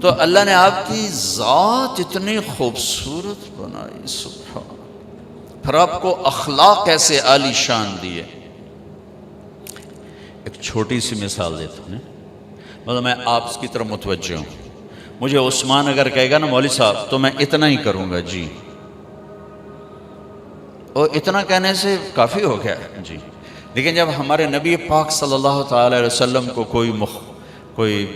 تو اللہ نے آپ کی ذات اتنی خوبصورت بنائی، سبحان، پھر آپ کو اخلاق ایسے عالی شان دیے۔ ایک چھوٹی سی مثال دیتا ہوں، مطلب میں آپ کی طرف متوجہ ہوں، مجھے عثمان اگر کہے گا نا مولوی صاحب تو میں اتنا ہی کروں گا جی، اور اتنا کہنے سے کافی ہو گیا جی۔ لیکن جب ہمارے نبی پاک صلی اللہ تعالی علیہ وسلم کو کوئی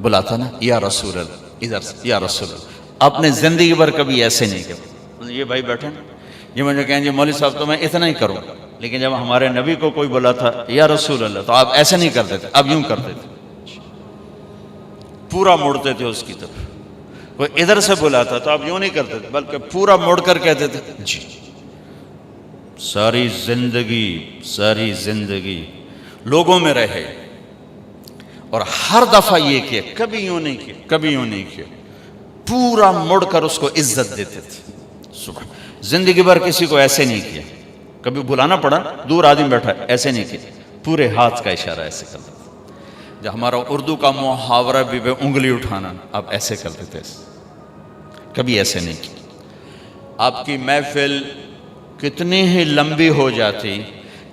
بلاتا نا، یا رسول اللہ، ادھر سے یا رسول اللہ، آپ نے زندگی بھر کبھی ایسے نہیں کیا۔ یہ بھائی بیٹھے نا، یہ مجھے کہیں جی مولوی صاحب تو میں اتنا ہی کروں گا، لیکن جب ہمارے نبی کو کوئی بلاتا یا رسول اللہ تو آپ ایسے نہیں کرتے تھے، آپ یوں کرتے تھے، پورا موڑتے تھے اس کی طرف۔ کوئی ادھر سے بلاتا تو آپ یوں نہیں کرتے تھے، بلکہ پورا موڑ کر کہتے تھے جی۔ ساری زندگی لوگوں میں رہے، اور ہر دفعہ یہ کیا، کبھی یوں نہیں کیا، پورا مڑ کر اس کو عزت دیتے تھے۔ سبحان، زندگی بھر کسی کو ایسے نہیں کیا، کبھی بلانا پڑا دور آدمی بیٹھا ایسے نہیں کیا، پورے ہاتھ کا اشارہ ایسے کرتے تھے۔ جو ہمارا اردو کا محاورہ بھی بے انگلی اٹھانا، آپ ایسے کرتے تھے، کبھی ایسے نہیں کی۔ آپ کی محفل کتنی ہی لمبی ہو جاتی،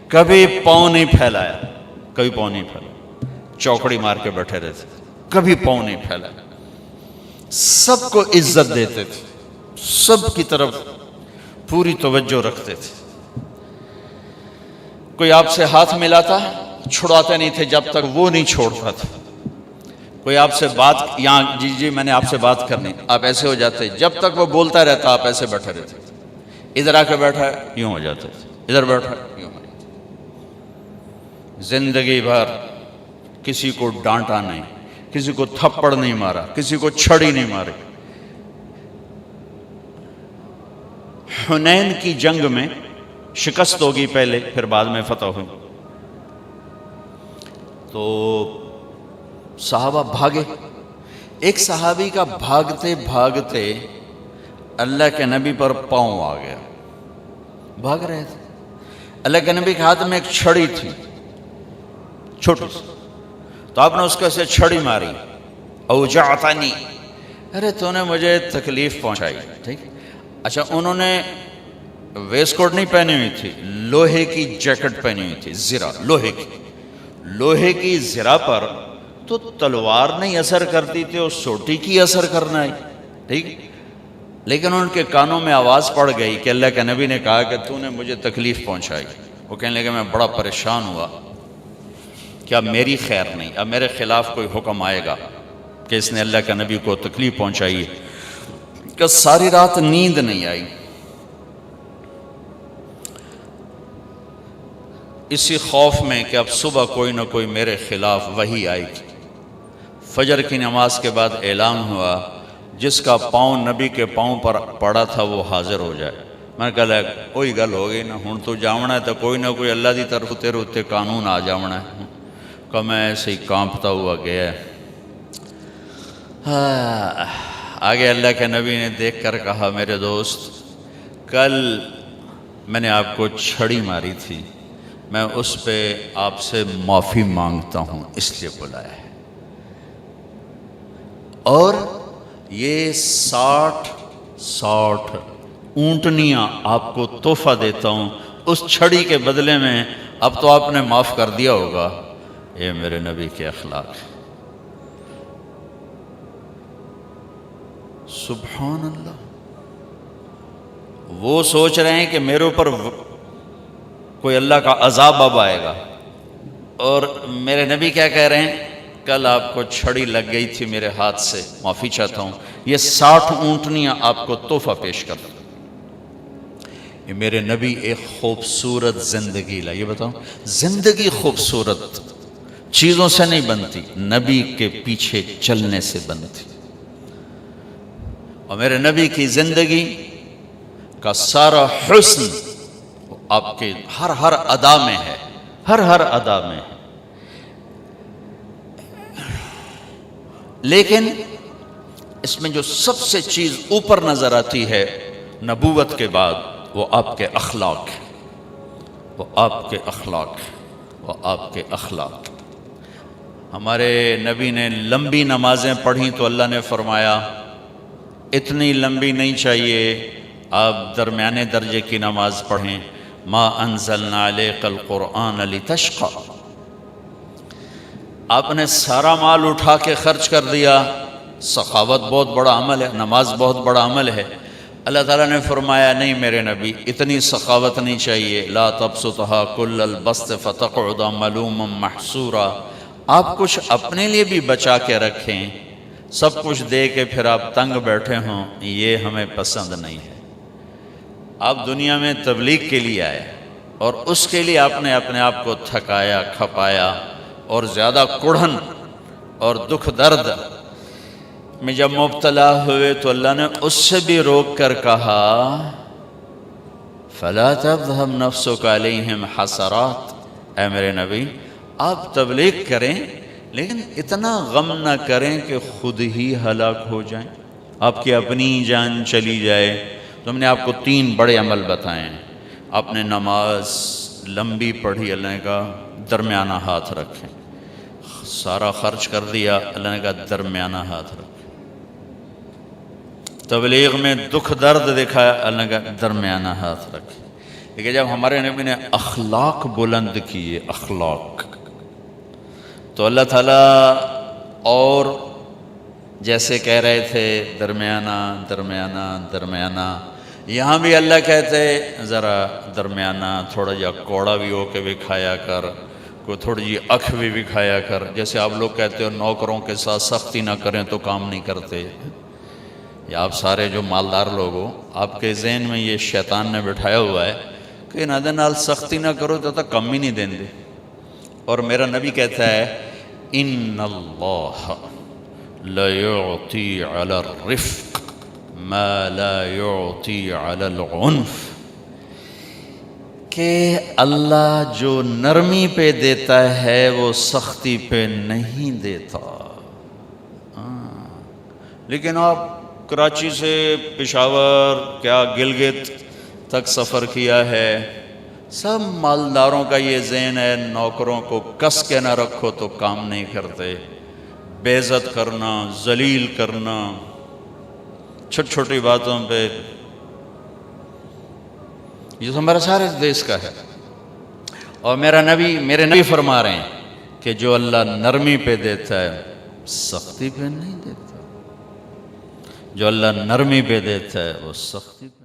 کبھی پاؤں نہیں پھیلایا، چوکڑی مار کے بیٹھے رہتے، کبھی پاؤں نہیں پھیلایا، سب کو عزت دیتے تھے، سب کی طرف پوری توجہ رکھتے تھے۔ کوئی آپ سے ہاتھ ملاتا چھڑاتے نہیں تھے جب تک وہ نہیں چھوڑتا تھا۔ کوئی آپ سے بات، یہاں جی میں نے آپ سے بات کرنی، آپ ایسے ہو جاتے، جب تک وہ بولتا رہتا آپ ایسے بیٹھے رہتے، ادھر آ کے بیٹھا ہے یوں ہو جاتے، ادھر بیٹھا ہے یوں ہو جاتے۔ زندگی بھر کسی کو ڈانٹا نہیں، کسی کو تھپڑ نہیں مارا، کسی کو چھڑی نہیں ماری۔ حنین کی جنگ میں شکست ہوگی پہلے، پھر بعد میں فتح ہوئی، تو صحابہ بھاگے۔ ایک صحابی کا بھاگتے بھاگتے اللہ کے نبی پر پاؤں آ گیا، بھاگ رہے تھے، اللہ کے نبی کے ہاتھ میں ایک چھڑی تھی چھوٹی سی، تو آپ نے اس کو ایسے چھڑی ماری، اوجعتنی، ارے تو نے مجھے تکلیف پہنچائی، ٹھیک۔ اچھا، انہوں نے ویسٹ کوٹ نہیں پہنی ہوئی تھی، لوہے کی جیکٹ پہنی ہوئی تھی، زرہ لوہے کی زرہ پر تو تلوار نہیں اثر کرتی تھی، اور سوٹی کی اثر کرنا ہے، ٹھیک۔ لیکن ان کے کانوں میں آواز پڑ گئی کہ اللہ کے نبی نے کہا کہ تو نے مجھے تکلیف پہنچائی۔ وہ کہنے لگے میں بڑا پریشان ہوا کہ اب میری خیر نہیں، اب میرے خلاف کوئی حکم آئے گا کہ اس نے اللہ کے نبی کو تکلیف پہنچائی ہے، کہ ساری رات نیند نہیں آئی۔ اسی خوف میں کہ اب صبح کوئی نہ کوئی میرے خلاف وحی آئی گی۔ فجر کی نماز کے بعد اعلان ہوا جس کا پاؤں نبی کے پاؤں پر پڑا تھا وہ حاضر ہو جائے۔ میں نے کہا کوئی گل ہو گئی نا، ہوں تو جاونا ہے تو کوئی نہ کوئی اللہ دی طرف تیرے اتنے قانون آ جاونا ہے۔ کہ میں ایسے ہی کانپتا ہوا گیا، آگے اللہ کے نبی نے دیکھ کر کہا میرے دوست، کل میں نے آپ کو چھڑی ماری تھی، میں اس پہ آپ سے معافی مانگتا ہوں، اس لیے بلایا ہے، اور یہ 60 اونٹنیاں آپ کو تحفہ دیتا ہوں اس چھڑی کے بدلے میں، اب تو آپ نے معاف کر دیا ہوگا۔ یہ میرے نبی کے اخلاق ہے، سبحان اللہ۔ وہ سوچ رہے ہیں کہ میرے اوپر کوئی اللہ کا عذاب اب آئے گا، اور میرے نبی کیا کہہ رہے ہیں، کل آپ کو چھڑی لگ گئی تھی میرے ہاتھ سے، معافی چاہتا ہوں، یہ 60 اونٹنیاں آپ کو تحفہ پیش کرتا ہوں۔ یہ میرے نبی ایک خوبصورت زندگی لائے۔ یہ بتاؤ، زندگی خوبصورت چیزوں سے نہیں بنتی، نبی کے پیچھے چلنے سے بنتی۔ اور میرے نبی کی زندگی کا سارا حسن آپ کے ہر ادا میں ہے، ہر ادا میں ہے۔ لیکن اس میں جو سب سے چیز اوپر نظر آتی ہے نبوت کے بعد، وہ آپ کے اخلاق ہے، وہ آپ کے اخلاق ہے، وہ آپ کے اخلاق۔ ہمارے نبی نے لمبی نمازیں پڑھیں تو اللہ نے فرمایا اتنی لمبی نہیں چاہیے، آپ درمیانے درجے کی نماز پڑھیں۔ ما انزلنا علیک القرآن لتشقی، آپ نے سارا مال اٹھا کے خرچ کر دیا، سخاوت بہت بڑا عمل ہے، نماز بہت بڑا عمل ہے۔ اللہ تعالیٰ نے فرمایا نہیں میرے نبی، اتنی سخاوت نہیں چاہیے، لا تبسطها کل البسط فتقعد ملوما محسورا، آپ کچھ اپنے لیے بھی بچا کے رکھیں، سب کچھ دے کے پھر آپ تنگ بیٹھے ہوں، یہ ہمیں پسند نہیں ہے۔ آپ دنیا میں تبلیغ کے لیے آئے اور اس کے لیے آپ نے اپنے آپ کو تھکایا کھپایا، اور زیادہ کڑھن اور دکھ درد میں جب مبتلا ہوئے تو اللہ نے اس سے بھی روک کر کہا فَلَا تَذْهَبْ نَفْسُكَ عَلَيْهِمْ حَسَرَاتٍ، اے میرے نبی آپ تبلیغ کریں لیکن اتنا غم نہ کریں کہ خود ہی ہلاک ہو جائیں، آپ کی اپنی جان چلی جائے۔ تو ہم نے آپ کو 3 بڑے عمل بتائے ہیں۔ آپ نے نماز لمبی پڑھی، اللہ نے کہا درمیانہ ہاتھ رکھیں، سارا خرچ کر دیا، اللہ نے کہا درمیانہ ہاتھ رکھیں۔ تبلیغ میں دکھ درد دکھایا، اللہ نے کہا درمیانہ ہاتھ رکھیں۔ لیکن جب ہمارے نبی نے اخلاق بلند کیے، اخلاق، تو اللہ تعالیٰ اور جیسے کہہ رہے تھے درمیانہ درمیانہ درمیانہ، یہاں بھی اللہ کہتے ذرا درمیانہ، تھوڑا جا کوڑا بھی ہو کے بھی کھایا کر، کوئی تھوڑی جی اکھ بھی کھایا کر۔ جیسے آپ لوگ کہتے ہو نوکروں کے ساتھ سختی نہ کریں تو کام نہیں کرتے، یا آپ سارے جو مالدار لوگ ہو، آپ کے ذہن میں یہ شیطان نے بٹھایا ہوا ہے کہ انہاں دے نال سختی نہ کرو تو کم ہی نہیں دیں دے۔ اور میرا نبی کہتا ہے ان اللہ لَيُعْطِي عَلَى الرِّفْقِ مَا لَا يُعْطِي عَلَى الْعُنْفِ، کہ اللہ جو نرمی پہ دیتا ہے وہ سختی پہ نہیں دیتا۔ لیکن آپ کراچی سے پشاور کیا گلگت تک سفر کیا ہے، سب مالداروں کا یہ ذہن ہے نوکروں کو کس کے نہ رکھو تو کام نہیں کرتے، بے عزت کرنا، ذلیل کرنا، چھوٹی چھوٹی باتوں پہ، یہ تو ہمارا سارے دیش کا ہے۔ اور میرے نبی فرما رہے ہیں کہ جو اللہ نرمی پہ دیتا ہے سختی پہ نہیں دیتا، جو اللہ نرمی پہ دیتا ہے وہ سختی پہ